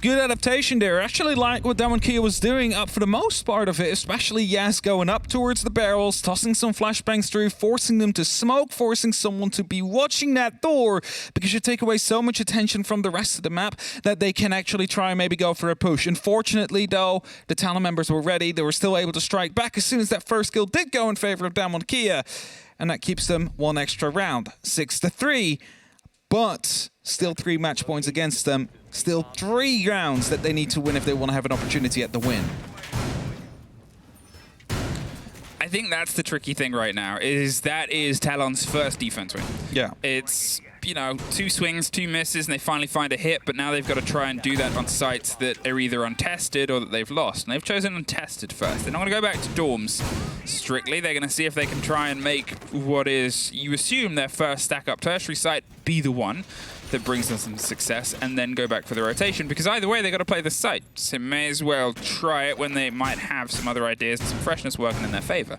A: Good adaptation there. Actually like what DAMWON was doing up for the most part of it, especially Yas going up towards the barrels, tossing some flashbangs through, forcing them to smoke, forcing someone to be watching that door, because you take away so much attention from the rest of the map that they can actually try and maybe go for a push. Unfortunately, though, the Talon members were ready. They were still able to strike back as soon as that first kill did go in favor of DAMWON, and that keeps them one extra round. 6-3, but still 3 match points against them. Still 3 rounds that they need to win if they want to have an opportunity at the win.
B: I think that's the tricky thing right now, is that is Talon's first defense win.
A: Yeah.
B: It's, you know, 2 swings, 2 misses, and they finally find a hit, but now they've got to try and do that on sites that are either untested or that they've lost. And they've chosen untested first. They're not going to go back to dorms strictly. They're going to see if they can try and make what is, you assume, their first stack-up tertiary site be the one that brings them some success, and then go back for the rotation, because either way they got to play the site, so may as well try it when they might have some other ideas and some freshness working in their favor.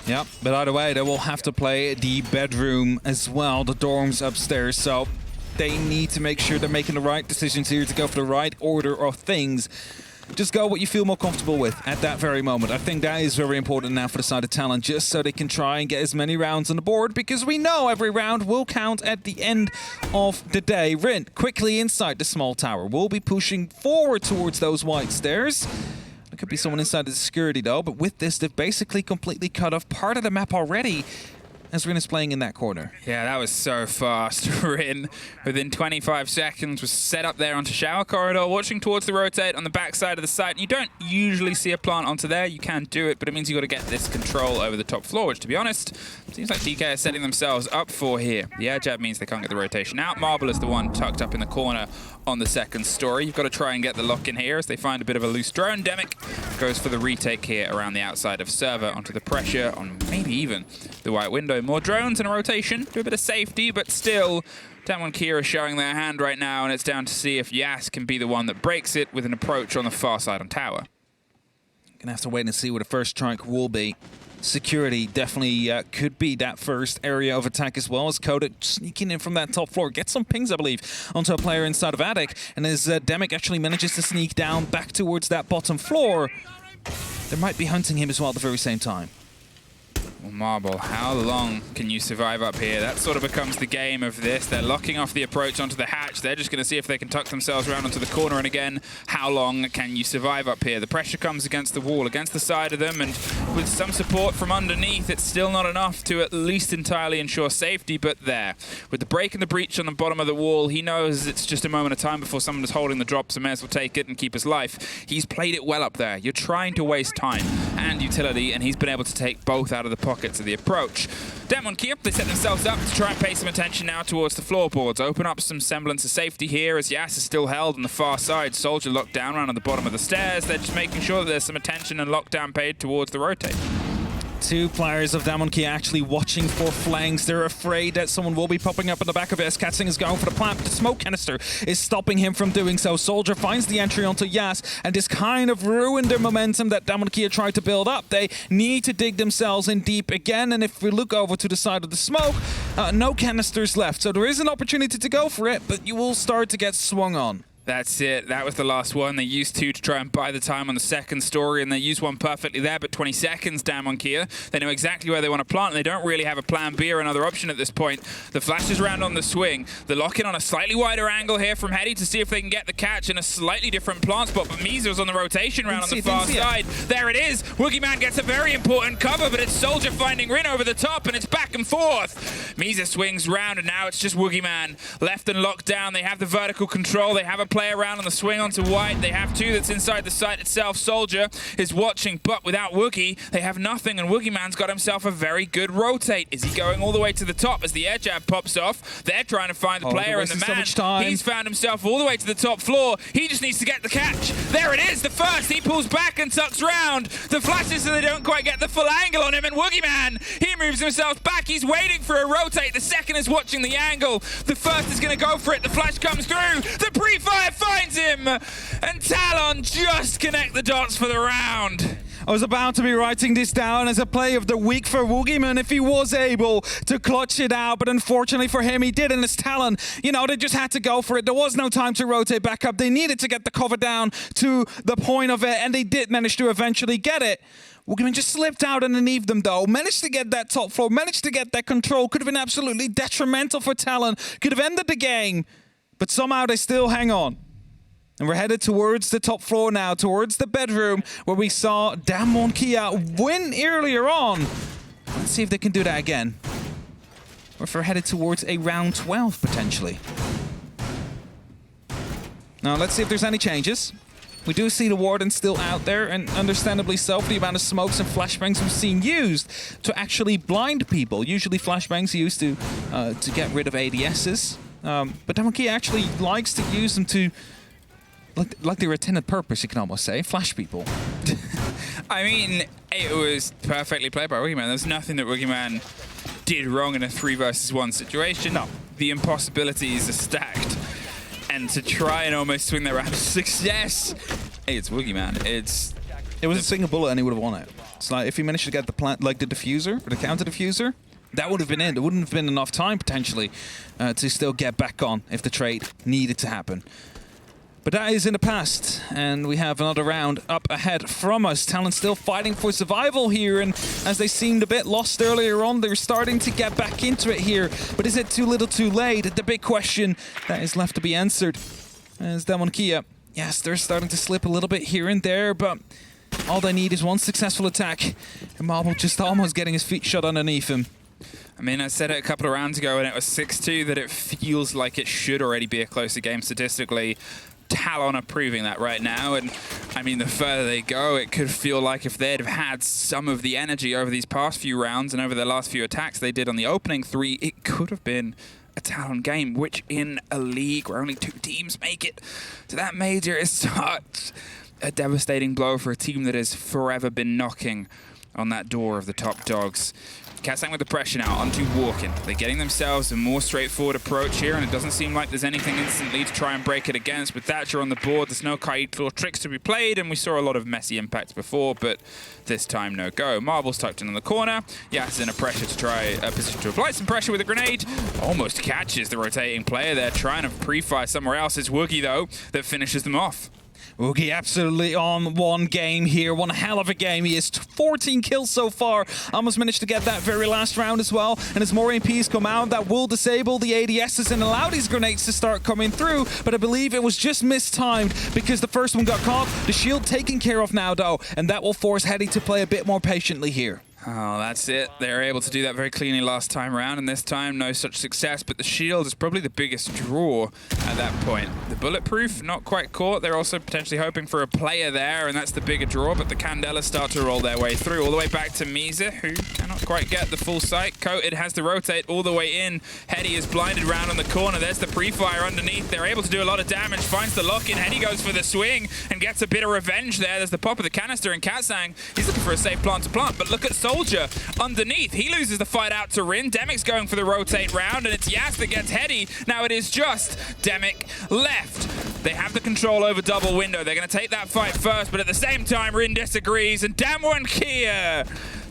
A: Yeah, but either way they will have to play the bedroom as well, the dorms upstairs, so they need to make sure they're making the right decisions here to go for the right order of things. Just go what you feel more comfortable with at that very moment. I think that is very important now for the side of Talon, just so they can try and get as many rounds on the board, because we know every round will count at the end of the day. Rin, quickly inside the small tower. We'll be pushing forward towards those white stairs. There could be someone inside the security, though, but with this, they've basically completely cut off part of the map already, as Rin is playing in that corner.
B: Yeah, that was so fast. Rin, within 25 seconds, was set up there onto shower corridor, watching towards the rotate on the back side of the site. You don't usually see a plant onto there. You can do it, but it means you got to get this control over the top floor, which, to be honest, seems like DK is setting themselves up for here. The air jab means they can't get the rotation out. Marble is the one tucked up in the corner on the second story. You've got to try and get the lock in here as they find a bit of a loose drone. Demic goes for the retake here around the outside of server onto the pressure on maybe even the white window. More drones in a rotation, do a bit of safety, but still, DAMWON are showing their hand right now, and it's down to see if Yas can be the one that breaks it with an approach on the far side on tower.
A: Gonna have to wait and see where the first strike will be. Security definitely could be that first area of attack as well, as Kodak sneaking in from that top floor. Gets some pings, I believe, onto a player inside of Attic, and as Demic actually manages to sneak down back towards that bottom floor, they might be hunting him as well at the very same time.
B: Well, Marble, how long can you survive up here? That sort of becomes the game of this. They're locking off the approach onto the hatch. They're just going to see if they can tuck themselves around onto the corner. And again, how long can you survive up here? The pressure comes against the wall, against the side of them. And with some support from underneath, it's still not enough to at least entirely ensure safety. But there, with the break and the breach on the bottom of the wall, he knows it's just a moment of time before someone is holding the drop, so may as well take it and keep his life. He's played it well up there. You're trying to waste time and utility, and he's been able to take both out of the pockets of the approach. DAMWON, they set themselves up to try and pay some attention now towards the floorboards. Open up some semblance of safety here as Yas is still held on the far side. Soldier locked down around on the bottom of the stairs. They're just making sure that there's some attention and lockdown paid towards the rotate.
A: 2 players of DAMWON actually watching for flanks. They're afraid that someone will be popping up in the back of it as Katzing is going for the plant. The smoke canister is stopping him from doing so. Soldier finds the entry onto Yas, and this kind of ruined their momentum that DAMWON tried to build up. They need to dig themselves in deep again, and if we look over to the side of the smoke, no canisters left. So there is an opportunity to go for it, but you will start to get swung on.
B: That's it. That was the last one. They used 2 to try and buy the time on the second story, and they used 1 perfectly there, but 20 seconds down on Kia. They know exactly where they want to plant, and they don't really have a plan B or another option at this point. The flash is round on the swing. The lock-in on a slightly wider angle here from Hetty to see if they can get the catch in a slightly different plant spot, but Misa's on the rotation round on the far side. There it is. Woogieman gets a very important cover, but it's Soldier finding Rin over the top, and it's back and forth. Misa swings round, and now it's just Woogieman left and locked down. They have the vertical control. They have a plan play around on the swing onto White. They have two that's inside the site itself. Soldier is watching, but without Woogie, they have nothing, and Woogie Man's got himself a very good rotate. Is he going all the way to the top as the air jab pops off? They're trying to find the player, and the man, he's found himself all the way to the top floor. He just needs to get the catch. There it is, the first. He pulls back and tucks round. The flashes so they don't quite get the full angle on him, and Woogie Man, he moves himself back. He's waiting for a rotate. The second is watching the angle. The first is going to go for it. The flash comes through. The pre-fire finds him, and Talon just connect the dots for the round.
A: I was about to be writing this down as a play of the week for Woogieman if he was able to clutch it out, but unfortunately for him, he didn't. As Talon, you know, they just had to go for it. There was no time to rotate back up. They needed to get the cover down to the point of it, and they did manage to eventually get it. Woogieman just slipped out underneath them, though. Managed to get that top floor, managed to get that control. Could have been absolutely detrimental for Talon. Could have ended the game, but somehow they still hang on. And we're headed towards the top floor now, towards the bedroom where we saw DAMWON Kia win earlier on. Let's see if they can do that again. Or if we're headed towards a round 12, potentially. Now, let's see if there's any changes. We do see the Warden still out there, and understandably so, for the amount of smokes and flashbangs we've seen used to actually blind people. Usually flashbangs are used to get rid of ADSs. But DAMWON Kia actually likes to use them to... Like their intended purpose, you can almost say. Flash people.
B: I mean, it was perfectly played by Woogie Man. There's nothing that Woogie Man did wrong in a 3 versus 1 situation.
A: No.
B: The impossibilities are stacked. And to try and almost swing that round to success, hey, it's Woogie Man.
A: It was a single bullet and he would have won it. It's like if he managed to get the plant, like the diffuser, or the counter diffuser, that would have been it. There wouldn't have been enough time, potentially, to still get back on if the trade needed to happen. But that is in the past, and we have another round up ahead from us. Talon still fighting for survival here, and as they seemed a bit lost earlier on, they're starting to get back into it here. But is it too little too late? The big question that is left to be answered. As DAMWON Kia, yes, they're starting to slip a little bit here and there, but all they need is one successful attack. And Marble just almost getting his feet shut underneath him.
B: I mean, I said it a couple of rounds ago when it was 6-2 that it feels like it should already be a closer game statistically. Talon are proving that right now, and I mean, the further they go, it could feel like if they'd have had some of the energy over these past few rounds and over their last few attacks they did on the opening 3, it could have been a Talon game, which in a league where only 2 teams make it to that major is such a devastating blow for a team that has forever been knocking on that door of the top dogs. Katsang with the pressure now onto Walken. They're getting themselves a more straightforward approach here, and it doesn't seem like there's anything instantly to try and break it against. With Thatcher on the board, there's no Kaid Claw tricks to be played, and we saw a lot of messy impacts before, but this time no go. Marble's tucked in on the corner. Yas in a pressure to try a position to apply some pressure with a grenade. Almost catches the rotating player there, trying to pre-fire somewhere else. It's Woogie, though, that finishes them off.
A: Woogie absolutely on one game here. One hell of a game. He has 14 kills so far. Almost managed to get that very last round as well. And as more APs come out, that will disable the ADSs and allow these grenades to start coming through. But I believe it was just mistimed because the first one got caught. The shield taken care of now, though. And that will force Hetty to play a bit more patiently here.
B: Oh, that's it. They were able to do that very cleanly last time around, and this time no such success, but the shield is probably the biggest draw at that point. The bulletproof, not quite caught. They're also potentially hoping for a player there, and that's the bigger draw, but the Candelas start to roll their way through, all the way back to Misa, who cannot quite get the full sight. Coated has to rotate all the way in. Hetty is blinded round on the corner. There's the pre-fire underneath. They're able to do a lot of damage, finds the lock-in. Hetty goes for the swing and gets a bit of revenge there. There's the pop of the canister, and Katsang, he's looking for a safe plant to plant, but look at Soldier underneath. He loses the fight out to Rin. Demic's going for the rotate round, and it's Yas that gets Hetty. Now it is just Demic left. They have the control over double window. They're going to take that fight first, but at the same time, Rin disagrees, and DAMWON Kia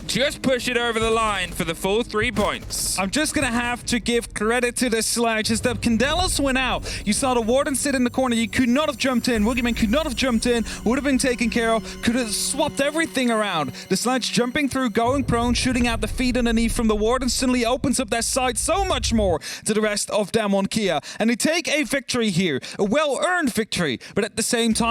B: just push it over the line for the full 3 points.
A: I'm just going to have to give credit to the Sledge as the Candelas went out. You saw the Warden sit in the corner. You could not have jumped in. Woogieman could not have jumped in. Would have been taken care of. Could have swapped everything around. The Sledge jumping through, going prone, shooting out the feet underneath from the Warden suddenly opens up that side so much more to the rest of DAMWON Kia. And they take a victory here. A well-earned victory. But at the same time,